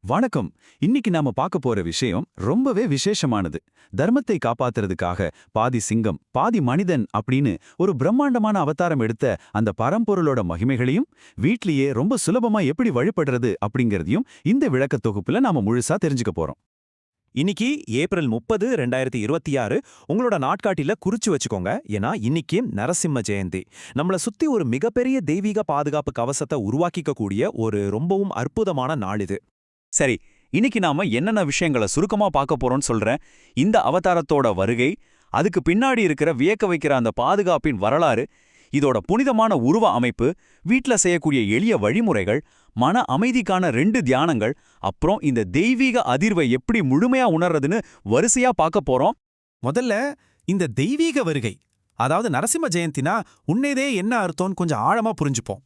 வணக்கம். இன்னைக்கு நாம பார்க்க போற விஷயம் ரொம்பவே விசேஷமானது. தர்மத்தை காப்பாத்துறதுக்காக பாதி சிங்கம் பாதி மனிதன் அப்படின்னு ஒரு பிரம்மாண்டமான அவதாரம் எடுத்த அந்த பரம்பொருளோட மகிமைகளையும் வீட்லயே ரொம்ப சுலபமா எப்படி வழிபடுறது அப்படிங்கறதையும் இந்த விளக்க தொகுப்புல நாம முழுசா தெரிஞ்சுக்க போறோம். இன்னைக்கு ஏப்ரல் 30, 2026 உங்களோட நாட்காட்டில குறிச்சு வச்சுக்கோங்க. ஏன்னா இன்னைக்கு நரசிம்ம ஜெயந்தி. நம்மள சுத்தி ஒரு மிகப்பெரிய தெய்வீக பாதுகாப்பு கவசத்தை உருவாக்கிக்க கூடிய ஒரு ரொம்பவும் அற்புதமான நாள் இது. சரி, இன்னைக்கு நாம என்னென்ன விஷயங்களை சுருக்கமா பார்க்க போறோம்னு சொல்றேன். இந்த அவதாரத்தோட வருகை, அதுக்கு பின்னாடி இருக்கிற வியக்க வைக்கிற அந்த பாதுகாப்பின் வரலாறு, இதோட புனிதமான உருவ அமைப்பு, வீட்ல செய்யக்கூடிய எளிய வழிமுறைகள், மன அமைதிக்கான 2 தியானங்கள், அப்புறம் இந்த தெய்வீக அதிர்வை எப்படி முழுமையா உணர்றதுன்னு வரிசையா பார்க்க போறோம். முதல்ல இந்த தெய்வீக வருகை, அதாவது நரசிம்ம ஜெயந்தினா உன்னேதே என்ன அர்த்தம்னு கொஞ்சம் ஆழமா புரிஞ்சுப்போம்.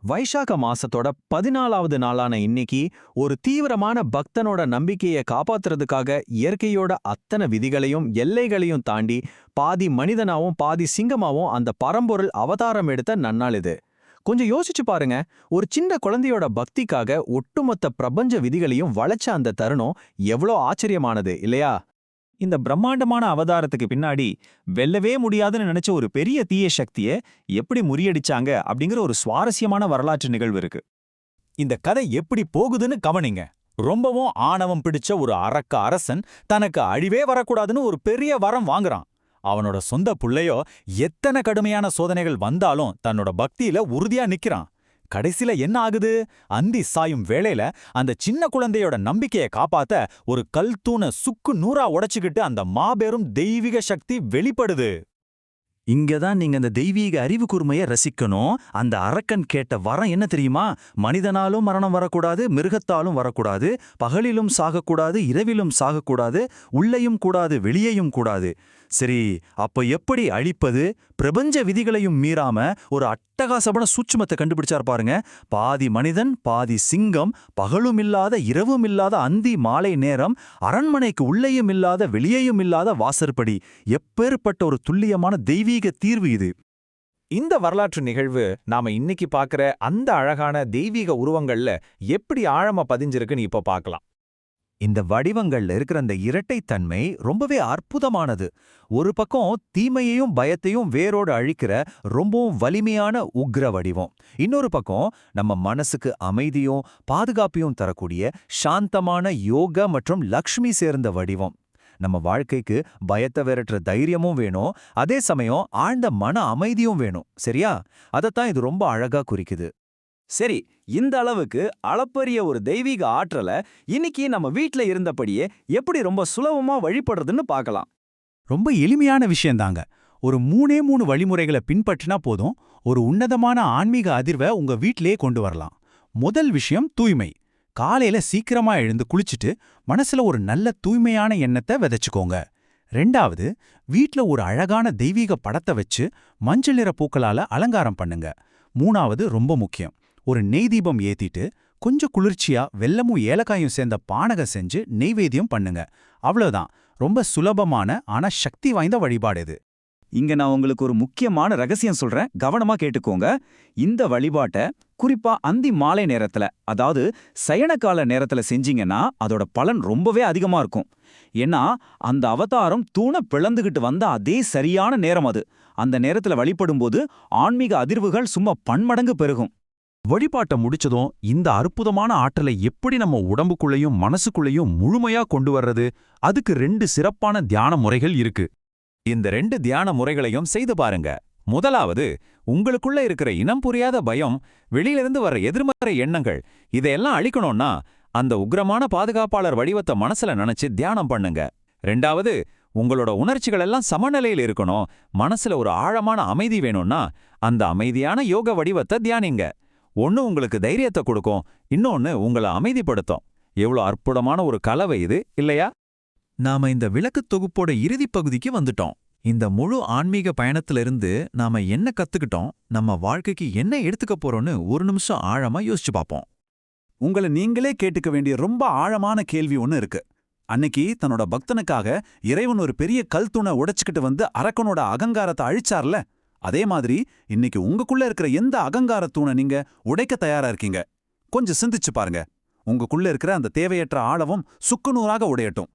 வைசாக மாசத்தோட 14வது நாளான இன்னைக்கு ஒரு தீவிரமான பக்தனோட நம்பிக்கையை காப்பாத்துறதுக்காக இயற்கையோட அத்தனை விதிகளையும் எல்லைகளையும் தாண்டி பாதி மனிதனாவும் பாதி சிங்கமாவும் அந்த பரம்பொருள் அவதாரம் எடுத்த நன்னாள் இது. கொஞ்சம் யோசிச்சு பாருங்க, ஒரு சின்ன குழந்தையோட பக்திக்காக ஒட்டுமொத்த பிரபஞ்ச விதிகளையும் வளைச்ச அந்த தருணம் எவ்வளோ ஆச்சரியமானது இல்லையா? இந்த பிரம்மாண்டமான அவதாரத்துக்கு பின்னாடி வெல்லவே முடியாதுன்னு நினைச்ச ஒரு பெரிய தீய சக்தியை எப்படி முறியடிச்சாங்க அப்படிங்கிற ஒரு சுவாரஸ்யமான வரலாற்று நிகழ்வு இருக்கு. இந்த கதை எப்படி போகுதுன்னு கவனிங்க. ரொம்பவும் ஆணவம் பிடிச்ச ஒரு அரக்க அரசன் தனக்கு அழிவே வரக்கூடாதுன்னு ஒரு பெரிய வரம் வாங்குறான். அவனோட சொந்த புள்ளையோ எத்தனை கடுமையான சோதனைகள் வந்தாலும் தன்னோட பக்தியில உறுதியா நிக்கிறான். கடைசில என்ன ஆகுது? அந்தி சாயும் வேளையில அந்த சின்ன குழந்தையோட நம்பிக்கையை காப்பாத்த ஒரு கல் தூண சுக்கு நூறா உடைச்சுக்கிட்டு அந்த மாபெரும் தெய்வீக சக்தி வெளிப்படுது. இங்கதான் நீங்க அந்த தெய்வீக அறிவு கூர்மையை ரசிக்கணும். அந்த அரக்கன் கேட்ட வரம் என்ன தெரியுமா? மனிதனாலும் மரணம் வரக்கூடாது, மிருகத்தாலும் வரக்கூடாது, பகலிலும் சாகக்கூடாது, இரவிலும் சாகக்கூடாது, உள்ளேயும் கூடாது, வெளியேயும் கூடாது. சரி, அப்ப எப்படி அழிப்பது? பிரபஞ்ச விதிகளையும் மீறாம ஒரு அட்டகாசமான சூட்சுமத்தை கண்டுபிடிச்சார் பாருங்க. பாதி மனிதன் பாதி சிங்கம், பகலும் இல்லாத இரவும் இல்லாத அந்தி மாலை நேரம், அரண்மனைக்கு உள்ளேயும் இல்லாத வெளியேயும் இல்லாத வாசற்படி. எப்பேற்பட்ட ஒரு துல்லியமான தெய்வீக தீர்வு இது! இந்த வரலாற்று நிகழ்வு நாம இன்னைக்கு பார்க்கிற அந்த அழகான தெய்வீக உருவங்கள்ல எப்படி ஆழமா பதிஞ்சிருக்குன்னு இப்ப பார்க்கலாம். இந்த வடிவங்கள்ல இருக்கிற அந்த இரட்டைத்தன்மை ரொம்பவே அற்புதமானது. ஒரு பக்கம் தீமையையும் பயத்தையும் வேரோடு அழிக்கிற ரொம்பவும் வலிமையான உக்ர வடிவம், இன்னொரு பக்கம் நம்ம மனசுக்கு அமைதியும் பாதுகாப்பையும் தரக்கூடிய சாந்தமான யோக மற்றும் லக்ஷ்மி சேர்ந்த வடிவம். நம்ம வாழ்க்கைக்கு பயத்தை விரட்டுற தைரியமும் வேணும், அதே சமயம் ஆழ்ந்த மன அமைதியும் வேணும். சரியா? அதைத்தான் இது ரொம்ப அழகா குறிக்குது. சரி, இந்த அளவுக்கு அளப்பரிய ஒரு தெய்வீக ஆற்றலை இன்னைக்கு நம்ம வீட்ல இருந்தபடியே எப்படி ரொம்ப சுலபமா வழிபடுறதுன்னு பார்க்கலாம். ரொம்ப எளிமையான விஷயம்தாங்க. ஒரு 3 வழிமுறைகளை பின்பற்றினா போதும், ஒரு உன்னதமான ஆன்மீக அதிர்வை உங்க வீட்டிலேயே கொண்டு வரலாம். முதல் விஷயம் தூய்மை. காலையில சீக்கிரமா எழுந்து குளிச்சுட்டு மனசுல ஒரு நல்ல தூய்மையான எண்ணத்தை விதைச்சுக்கோங்க. 2வது, வீட்ல ஒரு அழகான தெய்வீக படத்தை வச்சு மஞ்சள் நிற பூக்களால அலங்காரம் பண்ணுங்க. 3வது ரொம்ப முக்கியம், ஒரு நெய் தீபம் ஏத்திட்டு கொஞ்சம் குளிர்ச்சியா வெல்லமும் ஏலக்காயும் சேர்ந்த பானகம் செஞ்சு நெய்வேத்தியம் பண்ணுங்க. அவ்வளவுதான். ரொம்ப சுலபமான ஆனா சக்தி வாய்ந்த வழிபாடு இது. இங்க நான் உங்களுக்கு ஒரு முக்கியமான ரகசியம் சொல்றேன், கவனமா கேட்டுக்கோங்க. இந்த வழிபாட்டை குறிப்பா அந்தி மாலை நேரத்துல, அதாவது சயனகால நேரத்துல செஞ்சீங்கன்னா அதோட பலன் ரொம்பவே அதிகமா இருக்கும். ஏன்னா அந்த அவதாரம் தூண பிளந்துகிட்டு வந்த அதே சரியான நேரம் அது. அந்த நேரத்துல வழிபடும்போது ஆன்மீக அதிர்வுகள் சும்மா பன்மடங்கு பெருகும். வழிபாட்டை முடிச்சதும் இந்த அற்புதமான ஆற்றலை எப்படி நம்ம உடம்புக்குள்ளேயும் மனசுக்குள்ளேயும் முழுமையா கொண்டு வர்றது? அதுக்கு 2 சிறப்பான தியான முறைகள் இருக்கு. இந்த 2 தியான முறைகளையும் செய்து பாருங்க. முதலாவது, உங்களுக்குள்ள இருக்கிற இனம் புரியாத பயம், வெளியிலிருந்து வர எதிர்மறை எண்ணங்கள், இதையெல்லாம் அழிக்கணும்னா அந்த உக்ரமான பாதுகாப்பாளர் வடிவத்தை மனசுல நினைச்சு தியானம் பண்ணுங்க. 2வது, உங்களோட உணர்ச்சிகள் எல்லாம் சமநிலையில் இருக்கணும், மனசுல ஒரு ஆழமான அமைதி வேணும்னா அந்த அமைதியான யோக வடிவத்தை தியானிங்க. ஒன்னு உங்களுக்கு தைரியத்தை கொடுக்கும், இன்னொன்னு உங்களை அமைதிப்படுத்தும். எவ்வளோ அற்புதமான ஒரு கலவை இது இல்லையா? நாம இந்த விளக்குத் தொகுப்போட இறுதிப் பகுதிக்கு வந்துட்டோம். இந்த முழு ஆன்மீக பயணத்திலிருந்து நாம என்ன கத்துக்கிட்டோம், நம்ம வாழ்க்கைக்கு என்ன எடுத்துக்க போறோம்னு ஒரு நிமிஷம் ஆழமா யோசிச்சு பார்ப்போம். உங்களை நீங்களே கேட்டுக்க வேண்டிய ரொம்ப ஆழமான கேள்வி ஒன்னு இருக்கு. அன்னைக்கு தன்னோட பக்தனுக்காக இறைவன் ஒரு பெரிய கல் தூணை உடைச்சுக்கிட்டு வந்து அரக்கனோட அகங்காரத்தை அழிச்சார்ல, அதே மாதிரி இன்னைக்கு உங்களுக்குள்ள இருக்கிற எந்த அகங்கார தூணை நீங்க உடைக்க தயாரா இருக்கீங்க? கொஞ்சம் சிந்திச்சு பாருங்க. உங்களுக்குள்ள இருக்கிற அந்த தேவையற்ற ஆழவும் சுக்குநூறாக உடையட்டும்.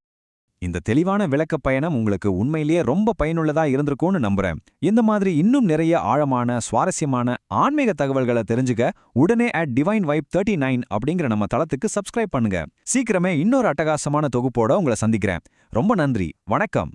இந்த தெளிவான விளக்கப் பயணம் உங்களுக்கு உண்மையிலேயே ரொம்ப பயனுள்ளதா இருந்திருக்கும்னு நம்புறேன். இந்த மாதிரி இன்னும் நிறைய ஆழமான சுவாரஸ்யமான ஆன்மீக தகவல்களை தெரிஞ்சுக்க உடனே @Divine Vibe 39 அப்படிங்கிற நம்ம தளத்துக்கு சப்ஸ்கிரைப் பண்ணுங்க. சீக்கிரமே இன்னொரு அட்டகாசமான தொகுப்போட உங்களை சந்திக்கிறேன். ரொம்ப நன்றி. வணக்கம்.